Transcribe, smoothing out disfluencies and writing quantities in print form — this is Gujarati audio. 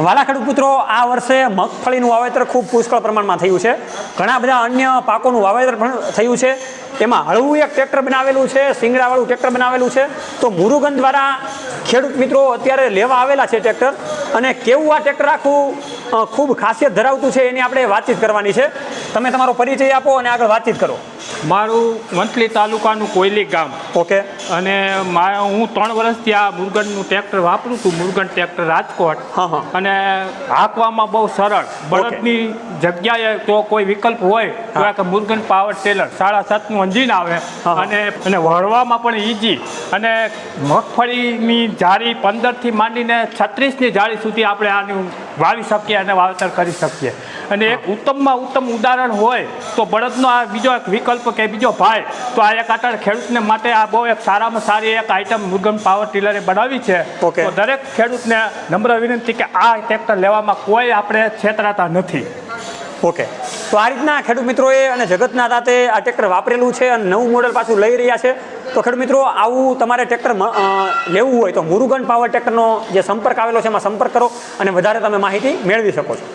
વાલા ખેડૂત મિત્રો, આ વર્ષે મગફળીનું વાવેતર ખૂબ પુષ્કળ પ્રમાણમાં થયું છે. ઘણા બધા અન્ય પાકોનું વાવેતર પણ થયું છે. એમાં હળવું એક ટ્રેક્ટર બનાવેલું છે, શિંગડાવાળું ટ્રેક્ટર બનાવેલું છે. તો મુરુગન દ્વારા ખેડૂત મિત્રો અત્યારે લેવા આવેલા છે ટ્રેક્ટર, અને કેવું આ ટ્રેક્ટર આખું ખૂબ ખાસિયત ધરાવતું છે એની આપણે વાતચીત કરવાની છે. તમે તમારો પરિચય આપો અને આગળ વાતચીત કરો. મારું વંથલી તાલુકાનું કોયલી ગામ. ઓકે. અને હું 3 વર્ષથી આ મુરુગનનું ટ્રેક્ટર વાપરું છું, મુરુગન ટ્રેક્ટર રાજકોટ. હા. અને હાંકવામાં બહુ સરળ, બળદની જગ્યાએ તો કોઈ વિકલ્પ હોય તો આ મુરુગન પાવર ટેલર 7.5નું એન્જિન આવે, અને વળવામાં પણ ઈઝી. અને મગફળીની જાળી 15થી માંડીને 36ની જાળી સુધી આપણે આનું વાવી શકીએ અને વાવેતર કરી શકીએ. અને એક ઉત્તમમાં ઉત્તમ ઉદાહરણ હોય તો બળદનો આ બીજો એક વિકલ્પ કે બીજો ભાઈ, તો આ એક આટલા ખેડૂતને માટે આ બહુ એક સારામાં સારી એક આઈટમ મુરુગન પાવર ટીલરે બનાવી છે. તો દરેક ખેડૂતને નમ્ર વિનંતી કે આ ટ્રેક્ટર લેવામાં કોઈ આપણે છેતરાતા નથી. ઓકે. તો આ રીતના ખેડૂત મિત્રોએ અને જગતના તાતે આ ટ્રેક્ટર વાપરેલું છે અને નવું મોડલ પાછું લઈ રહ્યા છે. તો ખેડૂત મિત્રો, આવું તમારે ટ્રેક્ટર લેવું હોય તો મુરુગન પાવર ટ્રેક્ટરનો જે સંપર્ક આવેલો છે એમાં સંપર્ક કરો અને વધારે તમે માહિતી મેળવી શકો છો.